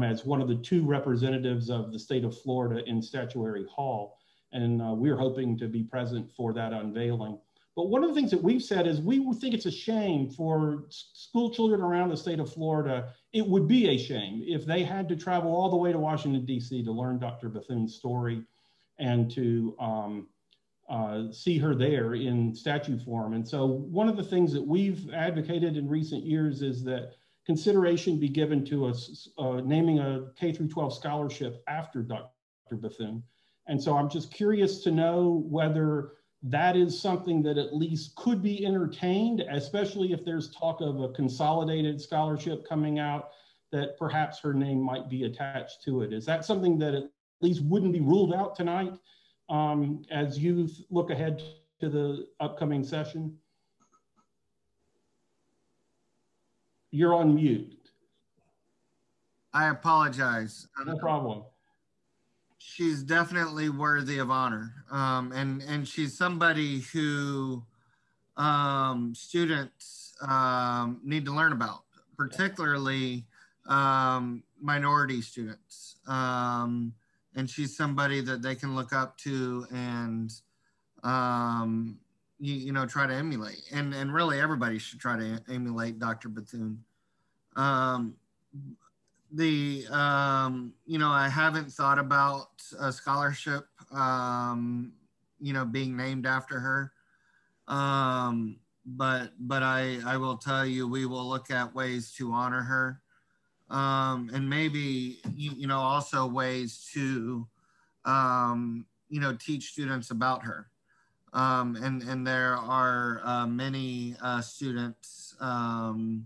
as one of the two representatives of the state of Florida in Statuary Hall. And we're hoping to be present for that unveiling. But one of the things that we've said is we think it's a shame for school children around the state of Florida. It would be a shame if they had to travel all the way to Washington, D.C. to learn Dr. Bethune's story and to see her there in statue form. And so one of the things that we've advocated in recent years is that consideration be given to us naming a K-12 scholarship after Dr. Bethune. And so I'm just curious to know whether that is something that at least could be entertained, especially if there's talk of a consolidated scholarship coming out, that perhaps her name might be attached to it. Is that something that at least wouldn't be ruled out tonight as you look ahead to the upcoming session? You're on mute. I apologize. No problem. She's definitely worthy of honor. And she's somebody who students need to learn about, particularly minority students. And she's somebody that they can look up to and, you know, try to emulate. And really everybody should try to emulate Dr. Bethune. You know, I haven't thought about a scholarship, you know, being named after her. But I will tell you, we will look at ways to honor her. And maybe, you know, also ways to, you know, teach students about her. And there are many students, you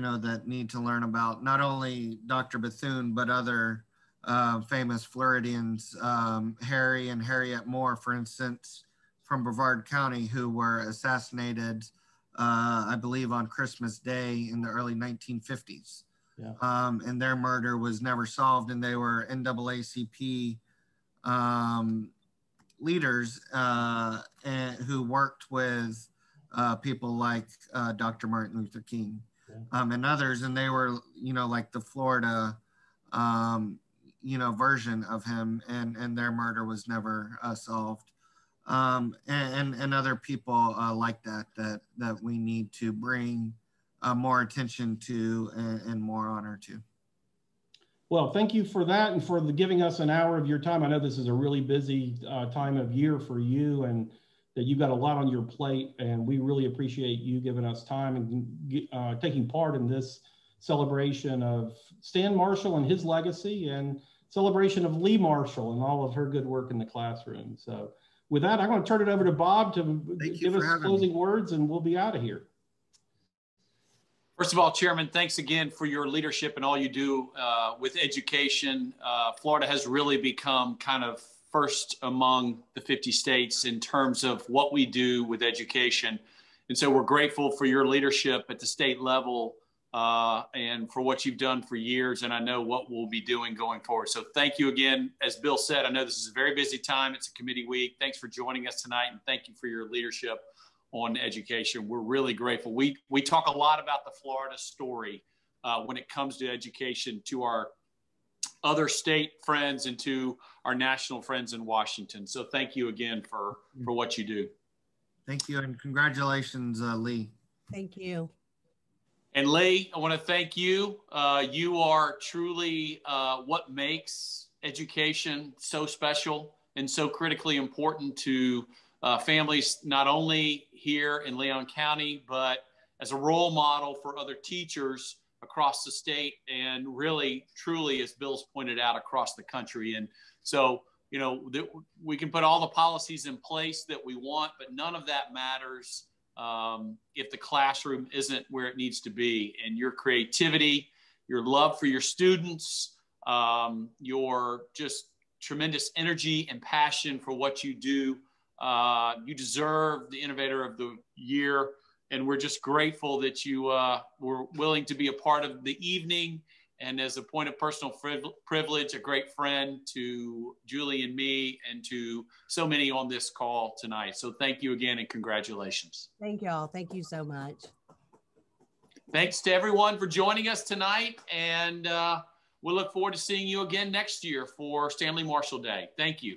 know, that need to learn about not only Dr. Bethune, but other famous Floridians, Harry and Harriet Moore, for instance, from Brevard County who were assassinated, I believe, on Christmas Day in the early 1950s. Yeah. And their murder was never solved, and they were NAACP leaders who worked with people like Dr. Martin Luther King and others, and they were, you know, like the Florida, you know, version of him, and their murder was never solved. And other people like that we need to bring more attention to and more honor to. Well, thank you for that and for giving us an hour of your time. I know this is a really busy time of year for you and that you've got a lot on your plate, and we really appreciate you giving us time and taking part in this celebration of Stan Marshall and his legacy and celebration of Lea Marshall and all of her good work in the classroom. So with that, I'm going to turn it over to Bob to give us closing words, and we'll be out of here. First of all, Chairman, thanks again for your leadership and all you do with education. Florida has really become kind of first among the 50 states in terms of what we do with education. And so we're grateful for your leadership at the state level and for what you've done for years. And I know what we'll be doing going forward. So thank you again. As Bill said, I know this is a very busy time. It's a committee week. Thanks for joining us tonight. And thank you for your leadership on education. We're really grateful. We talk a lot about the Florida story when it comes to education to our other state friends and to our national friends in Washington. So thank you again for what you do. Thank you, and congratulations, Lea. Thank you. And Lea, I want to thank you. You are truly what makes education so special and so critically important to families, not only here in Leon County, but as a role model for other teachers across the state and really, truly, as Bill's pointed out, across the country. And so, you know, we can put all the policies in place that we want, but none of that matters if the classroom isn't where it needs to be. And your creativity, your love for your students, your just tremendous energy and passion for what you do. You deserve the Innovator of the Year, and we're just grateful that you were willing to be a part of the evening. And as a point of personal privilege, a great friend to Julie and me and to so many on this call tonight. So thank you again and congratulations. Thank y'all. Thank you so much. Thanks to everyone for joining us tonight. And we'll look forward to seeing you again next year for Stanley Marshall Day. Thank you.